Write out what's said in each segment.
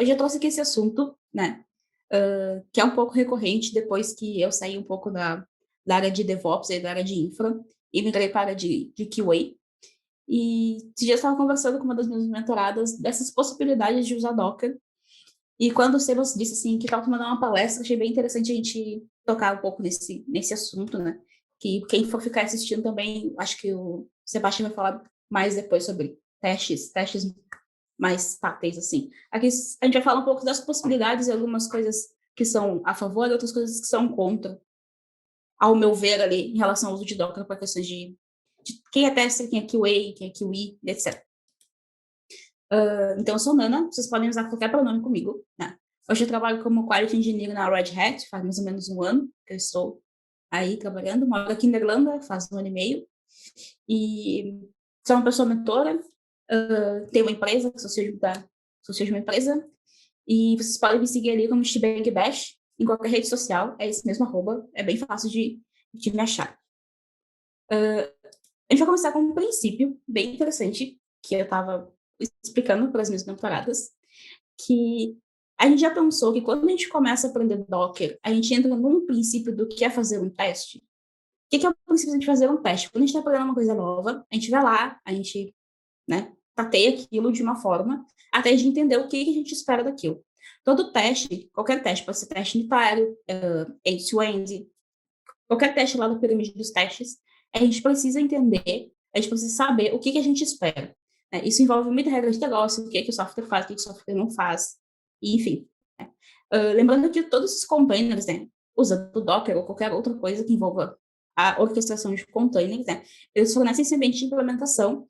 Hoje eu trouxe aqui esse assunto, né, que é um pouco recorrente depois que eu saí um pouco da área de DevOps e da área de infra e migrei para a área de QA. E esses dias eu estava conversando com uma das minhas mentoradas dessas possibilidades de usar Docker. E quando o Sebas disse assim que estava mandar uma palestra, achei bem interessante a gente tocar um pouco nesse assunto, né? Que quem for ficar assistindo também, acho que o Sebastião vai falar mais depois sobre testes mais táteis, assim. Aqui a gente vai falar um pouco das possibilidades e algumas coisas que são a favor e outras coisas que são contra, ao meu ver, ali, em relação ao uso de Docker para questões de quem é tester, quem é QA, quem é QE, etc. Então, eu sou Nana, vocês podem usar qualquer pronome comigo, né? Hoje eu trabalho como Quality Engineer na Red Hat, faz mais ou menos um ano que eu estou aí trabalhando, moro aqui na Irlanda, faz um ano e meio, e sou uma pessoa mentora, tenho uma empresa, sou CEO de uma empresa, e vocês podem me seguir ali como Shebang Bash em qualquer rede social, é esse mesmo arroba, é bem fácil de me achar. A gente vai começar com um princípio bem interessante, que eu estava explicando para as minhas mentoradas, que a gente já pensou que quando a gente começa a aprender Docker, a gente entra num princípio do que é fazer um teste. O que é o princípio de a gente fazer um teste? Quando a gente está aprendendo uma coisa nova, a gente vai lá, a gente, né, tateia aquilo de uma forma, até a gente entender o que a gente espera daquilo. Todo teste, qualquer teste, pode ser teste unitário, end-to-end, qualquer teste lá da pirâmide dos testes, a gente precisa entender, a gente precisa saber o que a gente espera. Né? Isso envolve muita regra de negócio, o que o software faz, o que o software não faz, e, enfim. Né? Lembrando que todos esses containers, né, usando o Docker ou qualquer outra coisa que envolva a orquestração de containers, né, eles fornecem esse ambiente de implementação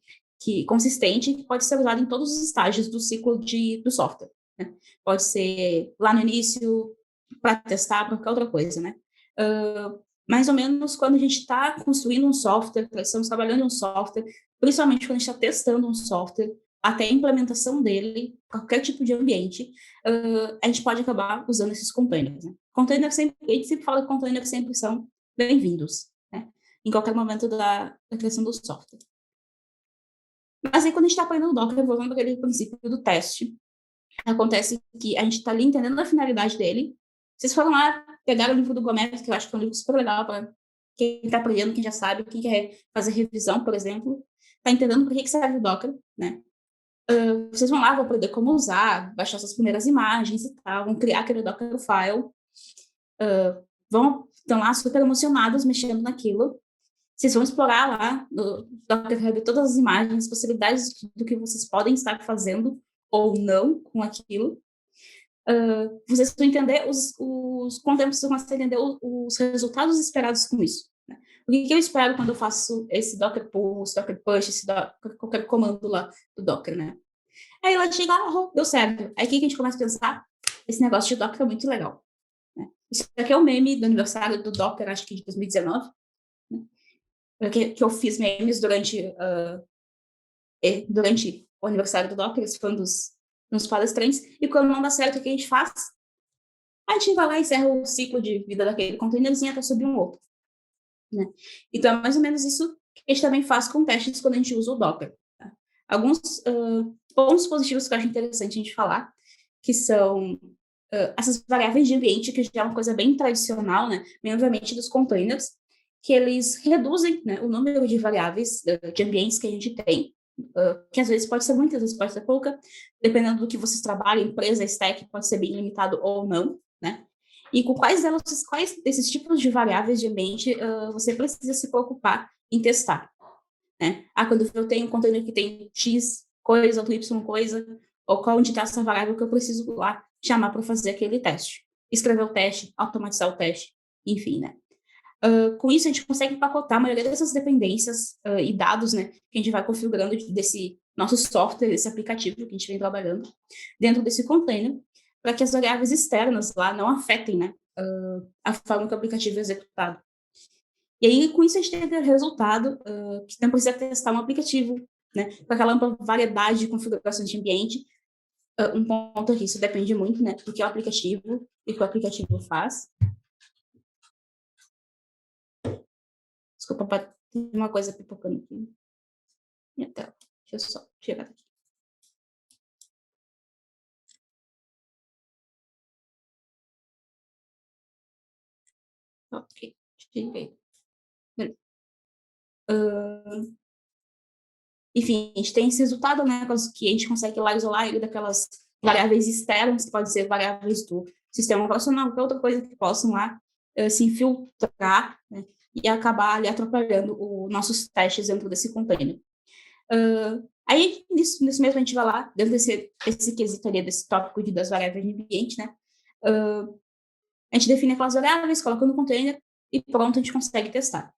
consistente que pode ser usado em todos os estágios do ciclo do software. Né? Pode ser lá no início, para testar, para qualquer outra coisa, né? Mais ou menos quando a gente está construindo um software, estamos trabalhando em um software, principalmente quando a gente está testando um software, até a implementação dele, qualquer tipo de ambiente, a gente pode acabar usando esses containers. Né? Containers sempre, a gente sempre fala que containers sempre são bem-vindos, né? Em qualquer momento da criação do software. Mas aí, quando a gente está aprendendo Docker, voltando aquele princípio do teste, acontece que a gente está ali entendendo a finalidade dele. Vocês foram lá, pegaram o livro do Gomez, que eu acho que é um livro super legal para quem está aprendendo, quem já sabe, quem quer fazer revisão, por exemplo, está entendendo por que serve o Docker, né? Vocês vão lá, vão aprender como usar, baixar suas primeiras imagens e tal, vão criar aquele Docker file, estão lá super emocionados mexendo naquilo. Vocês vão explorar lá no Docker Hub todas as imagens, possibilidades do que vocês podem estar fazendo ou não com aquilo. Vocês vão entender com o tempo vocês vão entender os resultados esperados com isso. Né? O que eu espero quando eu faço esse Docker pull, esse Docker push, qualquer comando lá do Docker, né? Aí ela chega, deu certo. Aí o que a gente começa a pensar? Esse negócio de Docker é muito legal. Né? Isso aqui é o meme do aniversário do Docker, acho que de 2019, né? Que eu fiz memes durante o aniversário do Docker, esse foi um dos palestrantes, e quando não dá certo, o que a gente faz? A gente vai lá e encerra o ciclo de vida daquele containerzinho até subir um outro. Né? Então, é mais ou menos isso que a gente também faz com testes quando a gente usa o Docker. Tá? Alguns pontos positivos que eu acho interessante a gente falar, que são essas variáveis de ambiente, que já é uma coisa bem tradicional, né? Bem obviamente dos containers, que eles reduzem, né, o número de variáveis de ambientes que a gente tem, que às vezes pode ser muita, às vezes pode ser pouca, dependendo do que vocês trabalham, empresa, stack, pode ser bem limitado ou não, né? E com quais desses tipos de variáveis de ambiente você precisa se preocupar em testar, né? Quando eu tenho um container que tem X coisa, ou Y coisa, ou qual onde está essa variável que eu preciso lá chamar para fazer aquele teste. Escrever o teste, automatizar o teste, enfim, né? Com isso, a gente consegue empacotar a maioria dessas dependências e dados, né, que a gente vai configurando desse nosso software, desse aplicativo que a gente vem trabalhando, dentro desse container, para que as variáveis externas lá não afetem, né, a forma que o aplicativo é executado. E aí, com isso, a gente tem aquele resultado que não precisa testar um aplicativo, né, com aquela ampla variedade de configurações de ambiente. Um ponto aqui, isso depende muito, né, do que é o aplicativo e o que o aplicativo faz. Desculpa, tem uma coisa pipocando aqui. Minha tela. Deixa eu só tirar daqui. Enfim, a gente tem esse resultado, né, que a gente consegue lá isolar ele daquelas variáveis externas, que podem ser variáveis do sistema operacional, qualquer outra coisa que possam lá se infiltrar, né, e acabar ali atrapalhando os nossos testes dentro desse container. Aí, nisso mesmo, a gente vai lá, dentro desse quesito ali, desse tópico das variáveis de ambiente, né, a gente define aquelas variáveis, coloca no container e pronto, a gente consegue testar.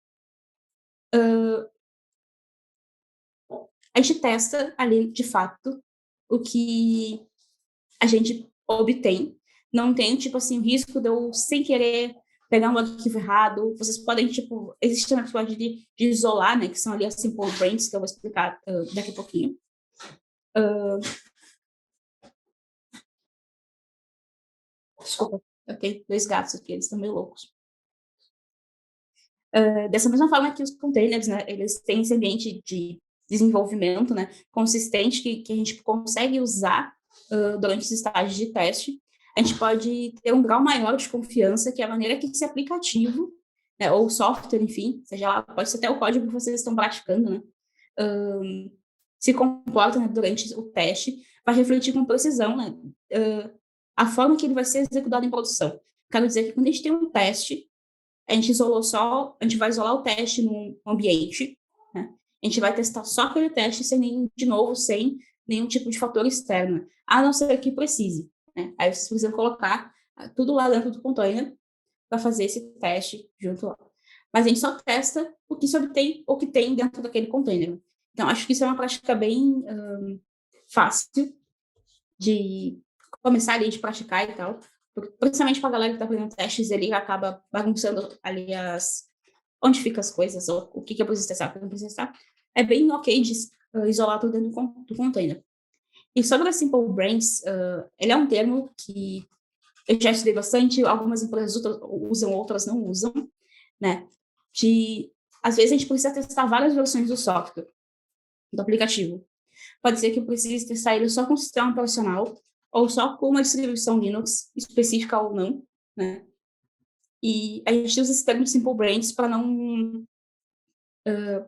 A gente testa ali, de fato, o que a gente obtém. Não tem, tipo assim, o risco de eu, sem querer, pegar um arquivo errado. Vocês podem, tipo, existe uma possibilidade de isolar, né, que são ali as simple brains, que eu vou explicar daqui a pouquinho. Desculpa, eu tenho 2 gatos aqui, eles estão meio loucos. Dessa mesma forma que os containers, né, eles têm esse ambiente de desenvolvimento, né, consistente que a gente consegue usar durante os estágios de teste, a gente pode ter um grau maior de confiança que a maneira que esse aplicativo, né, ou software, enfim, seja lá, pode ser até o código que vocês estão praticando, né, se comporta, né, durante o teste, vai refletir com precisão, né, a forma que ele vai ser executado em produção. Quero dizer que quando a gente tem um teste, a gente vai isolar o teste num ambiente, né? A gente vai testar só aquele teste sem nenhum tipo de fator externo, a não ser que precise, né? Aí vocês precisam colocar tudo lá dentro do container para fazer esse teste junto lá. Mas a gente só testa o que se obtém, o que tem dentro daquele container. Então, acho que isso é uma prática bem fácil de começar ali, de praticar e tal. Principalmente para a galera que está fazendo testes, ele acaba bagunçando ali onde ficam as coisas, ou o que eu preciso testar, o que eu não preciso testar. É bem ok de isolar tudo dentro do container. E sobre a Simple Brains, ele é um termo que eu já estudei bastante, algumas empresas usam, outras não usam, né? Às vezes a gente precisa testar várias versões do software, do aplicativo. Pode ser que eu precise testar ele só com o sistema operacional, ou só com uma distribuição Linux, específica ou não, né? E a gente usa esse termo Simple Brains para não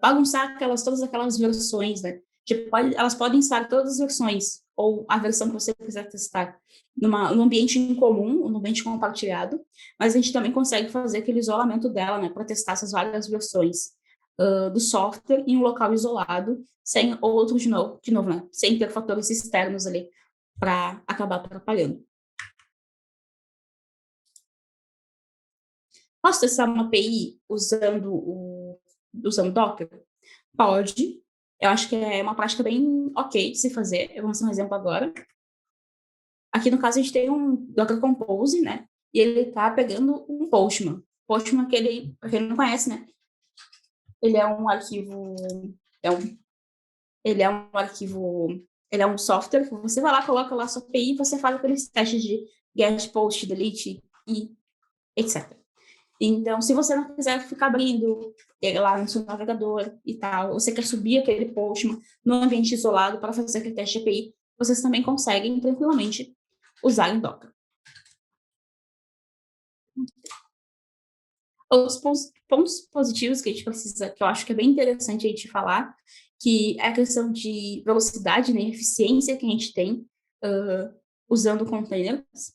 bagunçar todas aquelas versões, né? Tipo, elas podem estar todas as versões, ou a versão que você quiser testar num ambiente em comum, ou num ambiente compartilhado, mas a gente também consegue fazer aquele isolamento dela, né? Para testar essas várias versões do software em um local isolado, sem outro de novo, né? Sem ter fatores externos ali para acabar atrapalhando. Posso testar uma API usando Docker? Pode. Eu acho que é uma prática bem ok de se fazer. Eu vou mostrar um exemplo agora. Aqui, no caso, a gente tem um Docker Compose, né? E ele está pegando um Postman. Postman, para quem não conhece, né? Ele é um arquivo... Ele é um arquivo... Ele é um software que você vai lá, coloca lá a sua API e você faz aqueles testes de get, post, delete e etc. Então, se você não quiser ficar abrindo lá no seu navegador e tal, você quer subir aquele Postman no ambiente isolado para fazer aquele teste de API, vocês também conseguem tranquilamente usar em Docker. Outros pontos positivos que a gente precisa, que eu acho que é bem interessante a gente falar, que é a questão de velocidade, né, eficiência que a gente tem usando containers.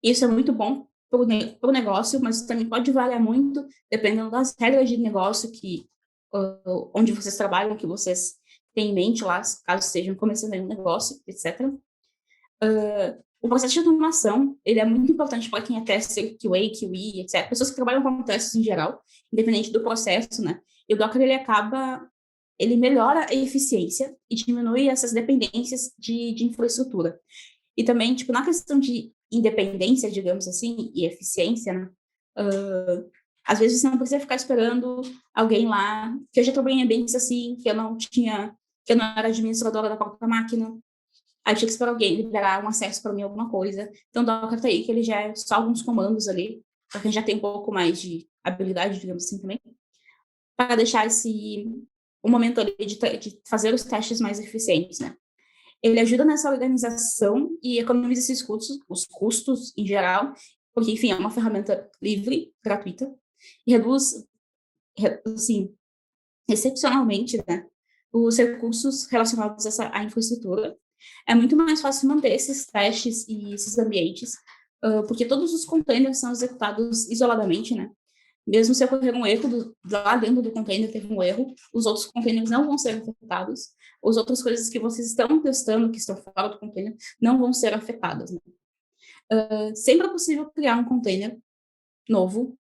Isso é muito bom para o negócio, mas também pode variar muito dependendo das regras de negócio onde vocês trabalham, que vocês têm em mente lá, caso estejam começando um negócio, etc. O processo de automação, ele é muito importante para quem é tester, QA, QE, etc. Pessoas que trabalham com testes em geral, independente do processo, né? E o Docker, ele melhora a eficiência e diminui essas dependências de infraestrutura. E também, tipo, na questão de independência, digamos assim, e eficiência, né? Às vezes você não precisa ficar esperando alguém lá, que eu já trabalhei em ambientes assim, que eu não era administradora da própria máquina, aí tinha que esperar alguém liberar um acesso para mim, alguma coisa. Então, o Docker tá aí, que ele já é só alguns comandos ali, para quem já tem um pouco mais de habilidade, digamos assim, também, para deixar o momento ali de fazer os testes mais eficientes, né? Ele ajuda nessa organização e economiza os custos em geral, porque, enfim, é uma ferramenta livre, gratuita, e reduz assim, excepcionalmente, né, os recursos relacionados à infraestrutura. É muito mais fácil manter esses testes e esses ambientes, porque todos os containers são executados isoladamente, né? Mesmo se ocorrer um erro lá dentro do container, teve um erro, os outros containers não vão ser afetados. As outras coisas que vocês estão testando, que estão fora do container, não vão ser afetadas. Né? Sempre é possível criar um container novo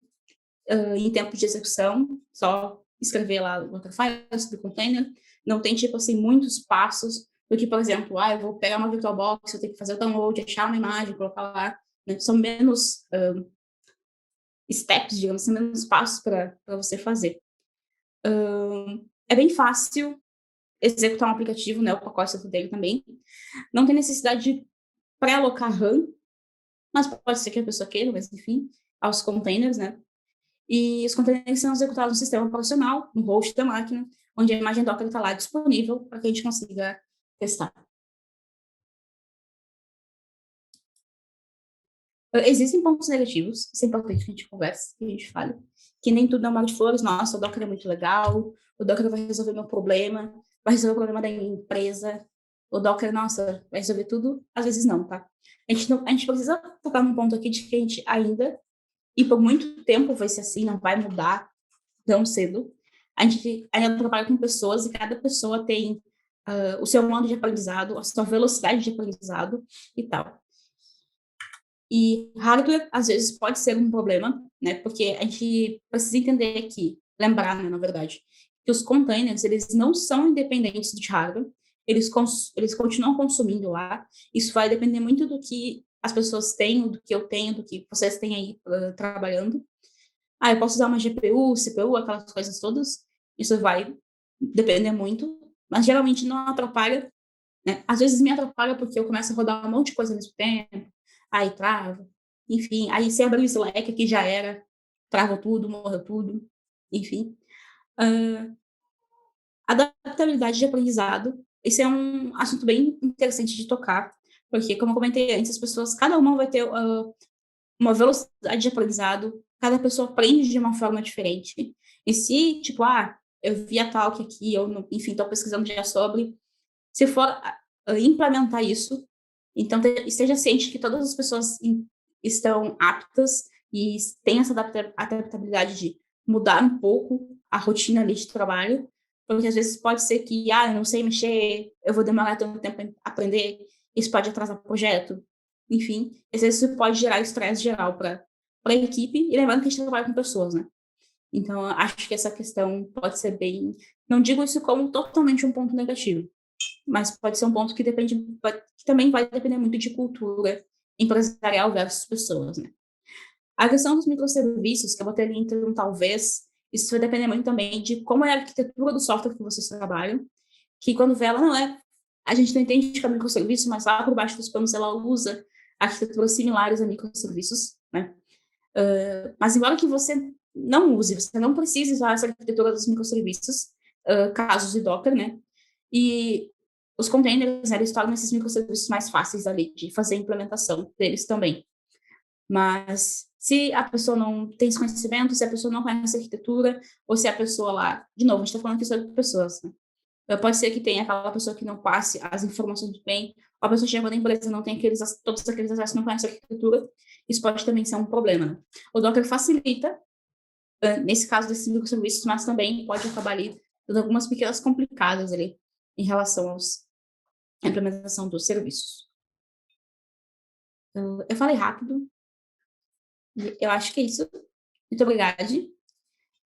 em tempo de execução, só escrever lá o Waterfire sobre o container. Não tem, tipo assim, muitos passos do que, por exemplo, eu vou pegar uma VirtualBox, eu tenho que fazer o download, achar uma imagem, colocar lá. Né? São menos steps, digamos assim, menos passos para você fazer. É bem fácil executar um aplicativo, né, o pacote dele também. Não tem necessidade de pré-alocar RAM, mas pode ser que a pessoa queira, mas enfim, aos containers, né? E os containers são executados no sistema operacional, no host da máquina, onde a imagem Docker está lá disponível para que a gente consiga testar. Existem pontos negativos, isso é importante que a gente converse, que a gente fale, que nem tudo é um mar de flores, nossa, o Docker é muito legal, o Docker vai resolver meu problema, vai resolver o problema da minha empresa, o Docker, nossa, vai resolver tudo, às vezes não, tá? A gente precisa tocar num ponto aqui de que a gente ainda, e por muito tempo vai ser assim, não vai mudar tão cedo, a gente ainda trabalha com pessoas e cada pessoa tem o seu modo de aprendizado, a sua velocidade de aprendizado e tal. E hardware, às vezes, pode ser um problema, né? Porque a gente precisa entender que, lembrar, né, na verdade, que os containers, eles não são independentes de hardware, eles continuam consumindo lá. Isso vai depender muito do que as pessoas têm, do que eu tenho, do que vocês têm aí trabalhando. Eu posso usar uma GPU, CPU, aquelas coisas todas. Isso vai depender muito, mas geralmente não atrapalha, né? Às vezes me atrapalha porque eu começo a rodar um monte de coisa ao mesmo tempo, aí trava, enfim. Aí se abrir o Slack aqui já era, trava tudo, morreu tudo, enfim. Adaptabilidade de aprendizado, esse é um assunto bem interessante de tocar, porque, como eu comentei antes, as pessoas, cada uma vai ter uma velocidade de aprendizado, cada pessoa aprende de uma forma diferente. E se, tipo, eu vi a talk aqui, eu, enfim, estou pesquisando já sobre, se for implementar isso, então esteja ciente que todas as pessoas estão aptas e têm essa adaptabilidade de mudar um pouco a rotina ali de trabalho, porque às vezes pode ser que, eu não sei mexer, eu vou demorar tanto tempo para aprender, isso pode atrasar o projeto, enfim, às vezes isso pode gerar estresse geral para a equipe, e lembrando que a gente trabalha com pessoas, né? Então, acho que essa questão pode ser bem... Não digo isso como totalmente um ponto negativo, mas pode ser um ponto que que também vai depender muito de cultura empresarial versus pessoas, né? A questão dos microserviços, que eu botei ali entre um talvez, isso vai depender muito também de como é a arquitetura do software que vocês trabalham, que quando vê ela não é, a gente não entende que é microserviço, mas lá por baixo dos panos ela usa arquiteturas similares a microserviços, né? Mas embora que você não use, você não precise usar essa arquitetura dos microserviços, casos de Docker, né? E os containers, eles tornam esses microserviços mais fáceis ali de fazer a implementação deles também. Mas se a pessoa não tem esse conhecimento, se a pessoa não conhece a arquitetura, ou se a pessoa lá, de novo, a gente está falando aqui sobre pessoas, né? Pode ser que tenha aquela pessoa que não passe as informações bem, ou a pessoa chega na empresa e não tem todos aqueles acessos, não conhece a arquitetura, isso pode também ser um problema, né? O Docker facilita, nesse caso desses microserviços, mas também pode acabar ali dando algumas pequenas complicadas ali em relação à implementação dos serviços. Eu falei rápido, eu acho que é isso. Muito obrigada.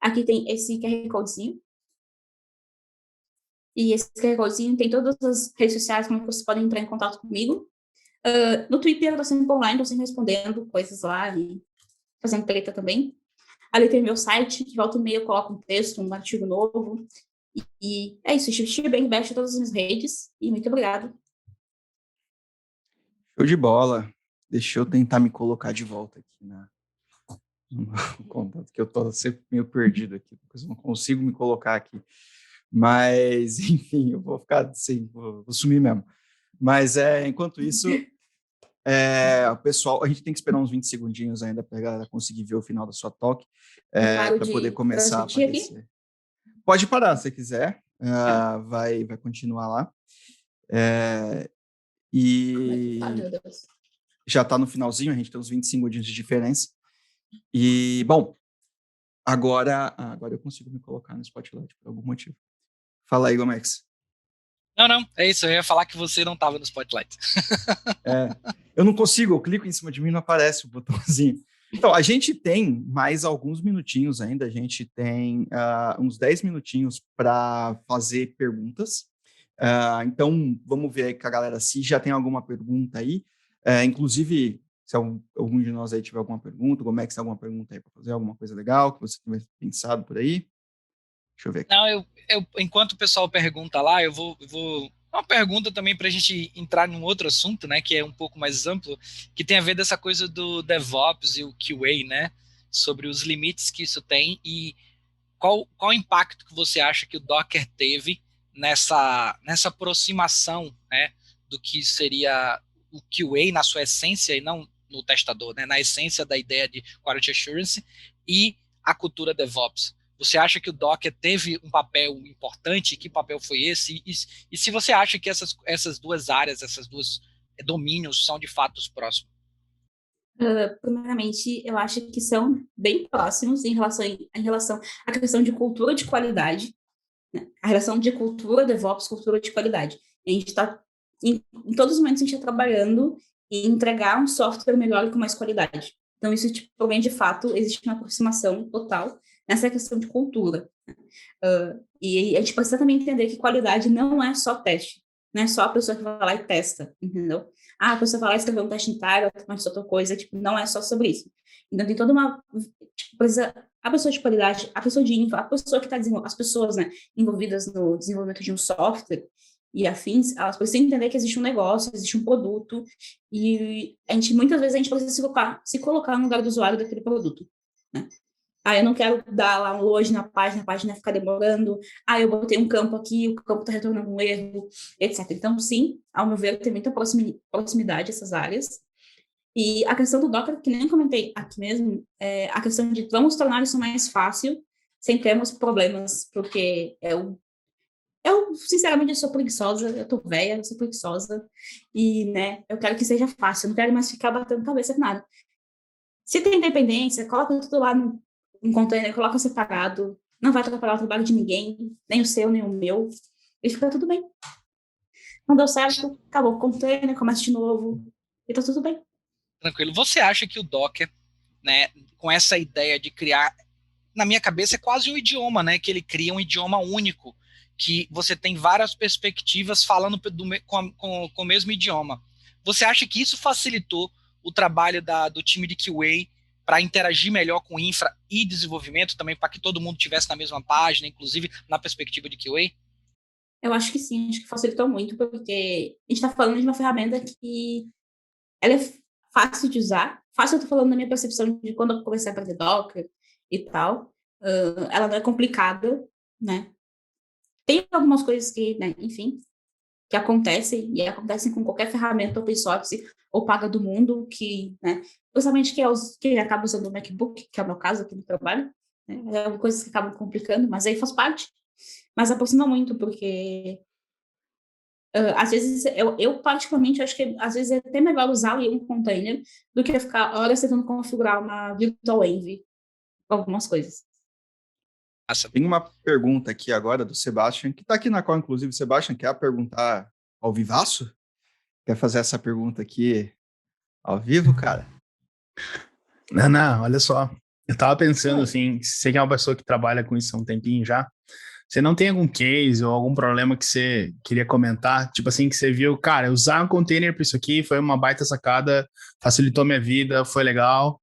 Aqui tem esse QR Codezinho. E esse QR Codezinho tem todas as redes sociais como vocês podem entrar em contato comigo. No Twitter eu estou sempre online, estou sempre respondendo coisas lá e fazendo treta também. Ali tem meu site, que volta e meia eu coloco um texto, um artigo novo. E é isso, Steve bem embaixo todas as minhas redes. E muito obrigada. Show de bola. Deixa eu tentar me colocar de volta aqui no contato, que eu tô sempre meio perdido aqui, porque eu não consigo me colocar aqui. Mas, enfim, eu vou ficar assim, vou sumir mesmo. Mas, enquanto isso, Pessoal, a gente tem que esperar uns 20 segundinhos ainda para a galera conseguir ver o final da sua talk, Eu paro para poder de começar a transmitir aqui? aparecer. Pode parar se quiser, Tá. vai continuar lá. Como é que tá, E meu Deus? já está no finalzinho, a gente tem uns 20 segundinhos de diferença. E, bom, agora eu consigo me colocar no Spotlight por algum motivo. Fala aí, Gomex. Não, é isso, eu ia falar que você não estava no Spotlight. Eu não consigo, eu clico em cima de mim e não aparece o botãozinho. Então, a gente tem mais alguns minutinhos ainda, a gente tem uns 10 minutinhos para fazer perguntas. Então, vamos ver aí com a galera se já tem alguma pergunta aí. Inclusive, se algum de nós aí tiver alguma pergunta, como é que tem alguma pergunta aí para fazer, alguma coisa legal que você tiver pensado por aí? Deixa eu ver aqui. Não, eu enquanto o pessoal pergunta lá, eu vou uma pergunta também para a gente entrar num outro assunto, né, que é um pouco mais amplo, que tem a ver dessa coisa do DevOps e o QA, né, sobre os limites que isso tem e qual o impacto que você acha que o Docker teve nessa aproximação, né, do que seria o QA na sua essência e não no testador, né, na essência da ideia de Quality Assurance e a cultura DevOps. Você acha que o Docker teve um papel importante? Que papel foi esse? E se você acha que essas duas áreas, esses dois domínios são de fato os próximos? Primeiramente, eu acho que são bem próximos em relação à questão de cultura de qualidade, né? A relação de cultura, DevOps, cultura de qualidade. A gente está, em todos os momentos, a gente está trabalhando em entregar um software melhor e com mais qualidade. Então, isso, tipo, também, de fato, existe uma aproximação total nessa questão de cultura. E a gente precisa também entender que qualidade não é só teste, não é só a pessoa que vai lá e testa, entendeu? A pessoa vai lá e escrever um teste inteiro, mas outra coisa, tipo, não é só sobre isso. Então, tem toda uma, tipo, precisa, a pessoa de qualidade, a pessoa de infra, a pessoa que está desenvolvendo, as pessoas, né, envolvidas no desenvolvimento de um software e afins, elas precisam entender que existe um negócio, existe um produto, e muitas vezes a gente precisa se colocar no lugar do usuário daquele produto, né? Eu não quero dar lá um load na página, a página ficar demorando. Eu botei um campo aqui, o campo está retornando um erro, etc. Então, sim, ao meu ver, tem muita proximidade essas áreas. E a questão do Docker, que nem comentei aqui mesmo, é a questão de vamos tornar isso mais fácil, sem termos problemas, porque sinceramente, eu sou preguiçosa, eu tô velha, eu sou preguiçosa, e, né, eu quero que seja fácil, eu não quero mais ficar batendo cabeça com nada. Se tem dependência, coloca tudo lá no container, coloca separado, não vai atrapalhar o trabalho de ninguém, nem o seu, nem o meu, e fica tudo bem. Não deu certo, acabou o container, começa de novo, e tá tudo bem. Tranquilo. Você acha que o Docker, né, com essa ideia de criar, na minha cabeça é quase um idioma, né, que ele cria um idioma único, que você tem várias perspectivas falando com o mesmo idioma. Você acha que isso facilitou o trabalho do time de QA para interagir melhor com infra e desenvolvimento também, para que todo mundo estivesse na mesma página, inclusive na perspectiva de QA? Eu acho que sim, acho que facilitou muito, porque a gente está falando de uma ferramenta que ela é fácil de usar. Fácil, eu tô falando da minha percepção de quando eu comecei a aprender Docker e tal. Ela não é complicada, né? Tem algumas coisas que, né, enfim, que acontecem, e acontecem com qualquer ferramenta open source ou paga do mundo, que, né, principalmente quem acaba usando o MacBook, que é o meu caso aqui no trabalho, né, coisas que acabam complicando, mas aí faz parte. Mas aproxima muito, porque às vezes, eu particularmente acho que às vezes é até melhor usar ali um container do que ficar horas tentando configurar uma virtual env algumas coisas. Tem uma pergunta aqui agora do Sebastian, que está aqui na call, inclusive. Sebastian, quer perguntar ao vivaço? Quer fazer essa pergunta aqui ao vivo, cara? Não, olha só. Eu tava pensando assim, você que é uma pessoa que trabalha com isso há um tempinho já, você não tem algum case ou algum problema que você queria comentar? Tipo assim, que você viu, cara, usar um container para isso aqui foi uma baita sacada, facilitou minha vida, foi legal.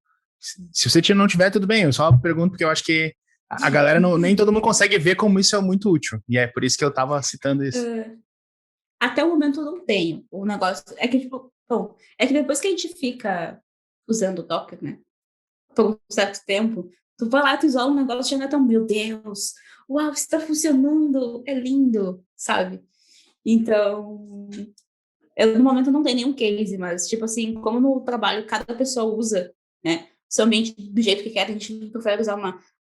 Se você não tiver, tudo bem. Eu só pergunto porque eu acho que a galera, nem todo mundo consegue ver como isso é muito útil. E é por isso que eu tava citando isso. Até o momento eu não tenho. O negócio é que, tipo, bom, é que depois que a gente fica usando o Docker, né, por um certo tempo, tu vai lá, tu isola um negócio e já tão, meu Deus, uau, isso tá funcionando, é lindo, sabe? Então, Eu, no momento, não tenho nenhum case, mas, tipo assim, como no trabalho cada pessoa usa, né, seu ambiente do jeito que quer, a gente prefere usar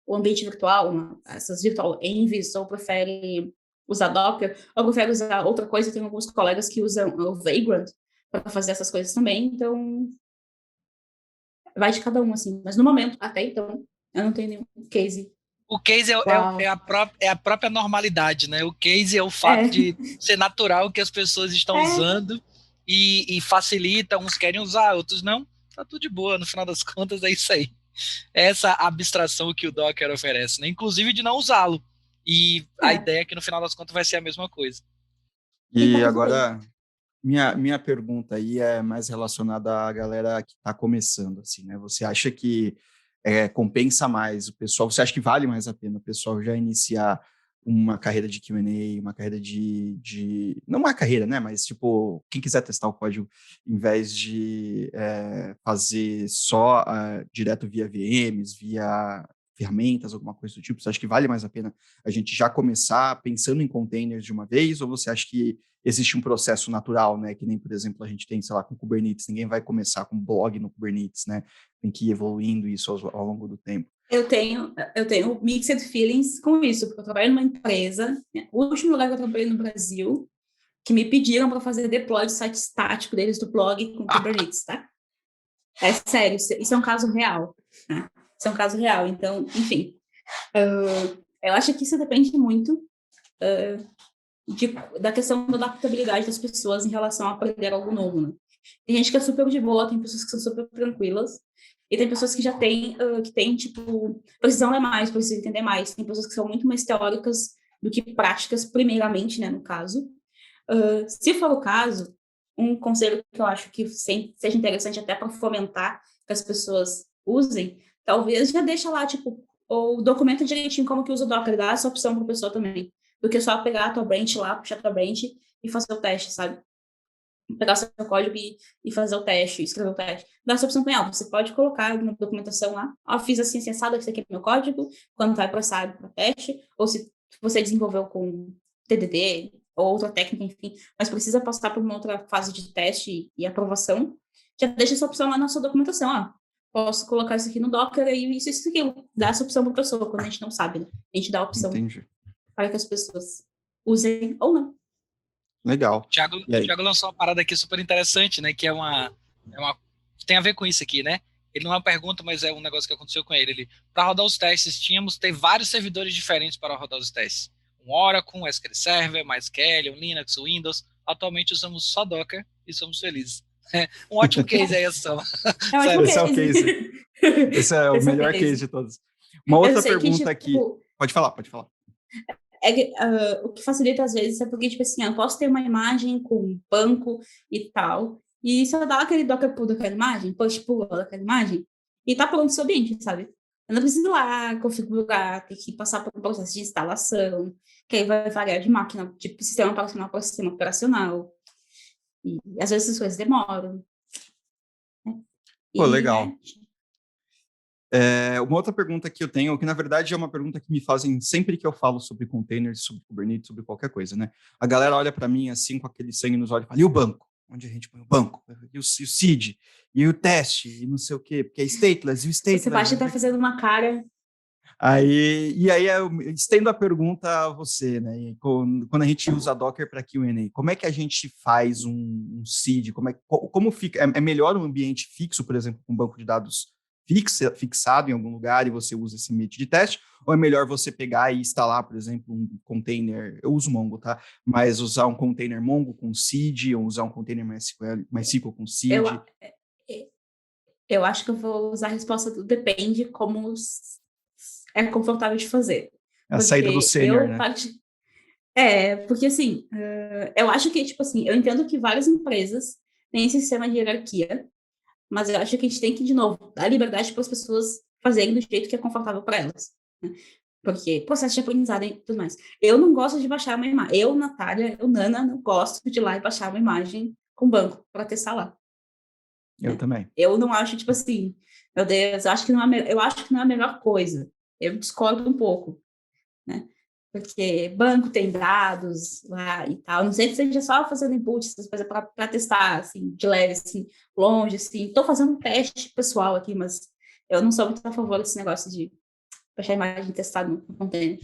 o ambiente virtual, essas virtual envies, ou prefere usar Docker, ou prefere usar outra coisa. Tem alguns colegas que usam o Vagrant para fazer essas coisas também, então vai de cada um, assim. Mas no momento, até então, eu não tenho nenhum case. O case Uau. é a própria normalidade, né? O case é o fato de ser natural que as pessoas estão usando e facilita, uns querem usar, outros não. Tá tudo de boa, no final das contas é isso aí. É essa abstração que o Docker oferece, né? Inclusive de não usá-lo. E a ideia é que no final das contas vai ser a mesma coisa. E agora, minha pergunta aí é mais relacionada à galera que está começando, assim, né? Você acha que compensa mais o pessoal? Você acha que vale mais a pena o pessoal já iniciar uma carreira de Q&A, uma carreira não uma carreira, né? Mas, tipo, quem quiser testar o código, em vez de fazer só direto via VMs, via ferramentas, alguma coisa do tipo, você acha que vale mais a pena a gente já começar pensando em containers de uma vez, ou você acha que existe um processo natural, né? Que nem, por exemplo, a gente tem, sei lá, com Kubernetes, ninguém vai começar com blog no Kubernetes, né? Tem que ir evoluindo isso ao longo do tempo. Eu tenho mixed feelings com isso, porque eu trabalho numa empresa, né, o último lugar que eu trabalhei no Brasil, que me pediram para fazer deploy do site estático deles do blog com Kubernetes, tá? É sério, isso é um caso real, né? Isso é um caso real, então, enfim. Eu acho que isso depende muito da questão da adaptabilidade das pessoas em relação a aprender algo novo, né? Tem gente que é super de boa, tem pessoas que são super tranquilas, e tem pessoas que já têm, tipo, precisam ler mais, precisam entender mais. Tem pessoas que são muito mais teóricas do que práticas, primeiramente, né, no caso. Se for o caso, um conselho que eu acho que seja interessante até para fomentar que as pessoas usem, talvez já deixa lá, tipo, ou documenta direitinho como que usa o Docker, dá essa opção para a pessoa também, do que só pegar a tua branch lá, puxar a tua branch e fazer o teste, sabe? Pegar seu código e fazer o teste, escrever o teste. Dá essa opção para ela. Você pode colocar na documentação lá, fiz assim, sensado, esse aqui é meu código, quando vai processar para teste, ou se você desenvolveu com TDD, ou outra técnica, enfim, mas precisa passar por uma outra fase de teste e aprovação, já deixa essa opção lá na sua documentação, posso colocar isso aqui no Docker e isso, aquilo. Dá essa opção para a pessoa, quando a gente não sabe, né? A gente dá a opção para que as pessoas usem ou não. Legal. O Thiago lançou uma parada aqui super interessante, né? Que tem a ver com isso aqui, né? Ele não é uma pergunta, mas é um negócio que aconteceu com ele. Para rodar os testes, ter vários servidores diferentes para rodar os testes. Um Oracle, um SQL Server, MySQL, um Linux, um Windows. Atualmente usamos só Docker e somos felizes. Um ótimo case aí, essa. Esse é o case. Esse é o melhor case de todos. Uma outra pergunta aqui. Pode falar. O que facilita às vezes é porque, tipo assim, eu posso ter uma imagem com banco e tal, e se eu dar aquele Docker pull daquela imagem, push pull daquela imagem, e tá pronto o seu ambiente, sabe? Eu não preciso ir lá configurar, ter que passar por um processo de instalação, que aí vai variar de máquina, de sistema operacional para sistema operacional. E às vezes essas coisas demoram. Né? Pô, legal. Uma outra pergunta que eu tenho, que na verdade é uma pergunta que me fazem sempre que eu falo sobre containers, sobre Kubernetes, sobre qualquer coisa, né? A galera olha para mim assim, com aquele sangue nos olhos e fala, e o banco? Onde a gente põe o banco? E o seed? E o teste? E não sei o quê? Porque é stateless, e o stateless... Você pode estar fazendo uma cara... E aí eu estendo a pergunta a você, né? Quando a gente usa Docker para Q&A, como é que a gente faz um seed? Como fica? É melhor um ambiente fixo, por exemplo, com um banco de dados fixado em algum lugar e você usa esse ambiente de teste? Ou é melhor você pegar e instalar, por exemplo, um container, eu uso Mongo, tá? Mas usar um container Mongo com seed, ou usar um container MySQL com seed? Eu acho que eu vou usar a resposta do depende, como é confortável de fazer. A saída do sênior, né? Porque assim, eu acho que, tipo assim, eu entendo que várias empresas têm esse sistema de hierarquia, mas eu acho que a gente tem que, de novo, dar liberdade para as pessoas fazerem do jeito que é confortável para elas. Né? Porque processo de aprendizado e tudo mais. Eu não gosto de baixar uma imagem. Eu, Natália, Nana, não gosto de ir lá e baixar uma imagem com banco para testar lá. Eu também. Eu não acho, tipo assim, meu Deus, eu acho que não é a melhor coisa. Eu discordo um pouco, né? porque banco tem dados lá e tal. Não sei se seja só fazendo input, essas coisas para testar, assim, de leve, assim, longe, assim. Estou fazendo um teste pessoal aqui, mas eu não sou muito a favor desse negócio de deixar a imagem testada no container.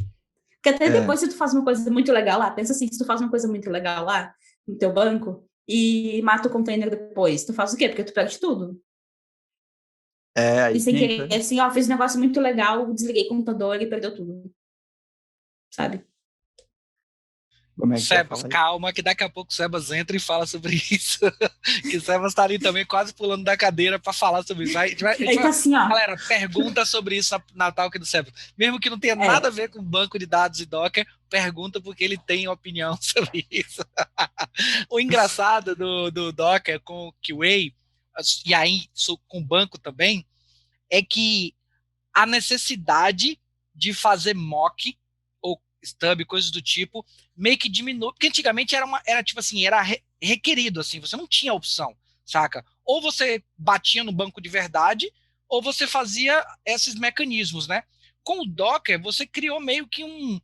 Porque até depois, se tu faz uma coisa muito legal lá, pensa assim, se tu faz uma coisa muito legal lá no teu banco e mata o container depois, tu faz o quê? Porque tu perde tudo. Aí E sem tem, querer, assim, ó, fiz um negócio muito legal, desliguei o computador e perdeu tudo. Sabe? como é que você vai Sebas, falar aí? calma, que daqui a pouco o Sebas entra e fala sobre isso. Que o Sebas tá ali também quase pulando da cadeira para falar sobre isso. Aí tá assim, ó. Galera, pergunta sobre isso na talk do Sebas. Mesmo que não tenha nada a ver com banco de dados e Docker, pergunta porque ele tem opinião sobre isso. O engraçado do Docker com o QA, e aí com o banco também, é que a necessidade de fazer mock ou stub, coisas do tipo, meio que diminui, porque antigamente era tipo assim, era requerido, assim, você não tinha opção, saca? Ou você batia no banco de verdade, ou você fazia esses mecanismos, né? Com o Docker, você criou meio que um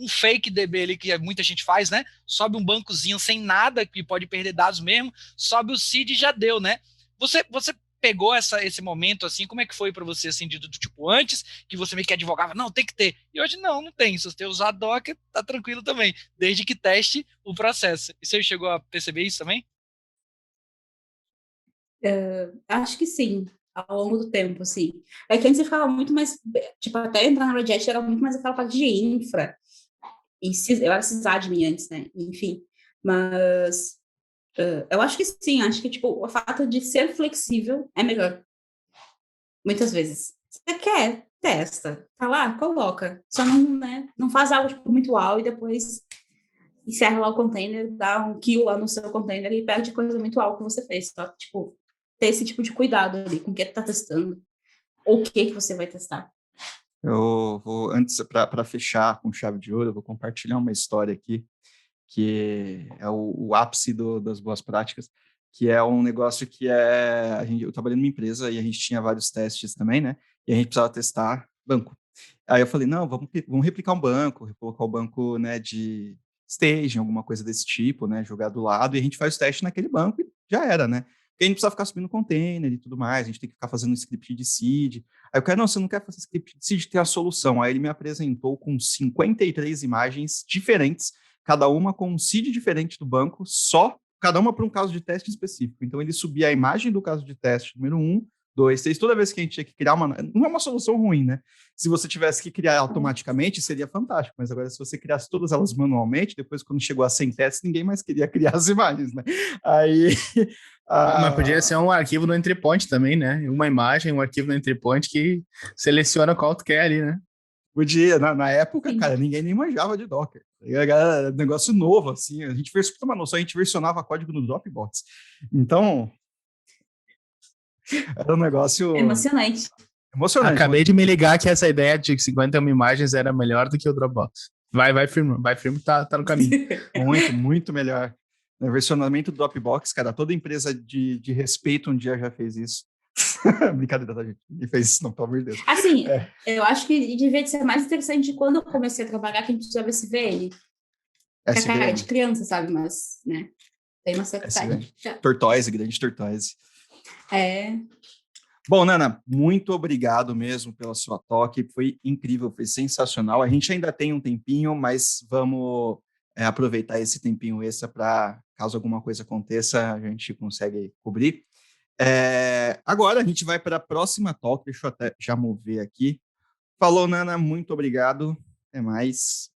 fake DB ali, que muita gente faz, né? Sobe um bancozinho sem nada, que pode perder dados mesmo, sobe o seed e já deu, né? Você pegou esse momento, assim, como é que foi para você, assim, do tipo, antes, que você meio que advogava, não, tem que ter, e hoje não tem, se você usar Docker, tá tranquilo também, desde que teste o processo. E você chegou a perceber isso também? Acho que sim, ao longo do tempo, assim. É que antes você ficava muito mais, tipo, até entrar na Red Hat era muito mais aquela parte de infra, e eu era sysadmin antes, né, enfim. Mas eu acho que sim, acho que, tipo, o fato de ser flexível é melhor, muitas vezes. Você quer, testa, tá lá, coloca. Só não, né, não faz algo, tipo, muito uau e depois encerra lá o container, dá um kill lá no seu container e perde coisa muito alta que você fez, tá? Tipo, ter esse tipo de cuidado ali com o que tu tá testando, ou o que você vai testar. Eu vou, antes, para fechar com chave de ouro, eu vou compartilhar uma história aqui, que é o ápice das boas práticas, que é um negócio que eu trabalhei numa empresa e a gente tinha vários testes também, né? E a gente precisava testar banco. Aí eu falei, não, vamos replicar um banco, colocar o banco, né, de staging, alguma coisa desse tipo, né, jogar do lado, e a gente faz o teste naquele banco e já era, né? Porque a gente precisa ficar subindo container e tudo mais, a gente tem que ficar fazendo script de seed. Aí o cara, não, você não quer fazer script de seed, tem a solução. Aí ele me apresentou com 53 imagens diferentes, cada uma com um seed diferente do banco, só cada uma para um caso de teste específico. Então ele subia a imagem do caso de teste número 1, 2, 3, toda vez que a gente tinha que criar uma... Não é uma solução ruim, né? Se você tivesse que criar automaticamente, seria fantástico, mas agora se você criasse todas elas manualmente, depois quando chegou a 100 testes, ninguém mais queria criar as imagens, né? Aí... Mas podia ser um arquivo no entry point também, né? Uma imagem, um arquivo no entry point que seleciona qual tu quer ali, né? Podia, na época, cara, ninguém nem manjava de Docker. Era negócio novo, assim. A gente fez uma noção, a gente versionava código no Dropbox. Então, era um negócio Emocionante. emocionante. Acabei de me ligar que essa ideia de 51 imagens era melhor do que o Dropbox. Vai firme que tá no caminho. Muito, muito melhor. No versionamento do Dropbox, cara, toda empresa de respeito um dia já fez isso. Brincadeira, tá, gente? Ninguém fez isso, não, pelo amor de Deus. Assim, eu acho que devia ser mais interessante quando eu comecei a trabalhar, que a gente precisava SVN. Com a cara de criança, sabe? Mas, né, tem uma certa idade. Tortoise, grande Tortoise. Bom, Nana, muito obrigado mesmo pela sua talk, foi incrível, foi sensacional. A gente ainda tem um tempinho, mas vamos aproveitar esse tempinho extra para, caso alguma coisa aconteça, a gente consegue cobrir. Agora a gente vai para a próxima talk, deixa eu até já mover aqui. Falou, Nana, muito obrigado, até mais.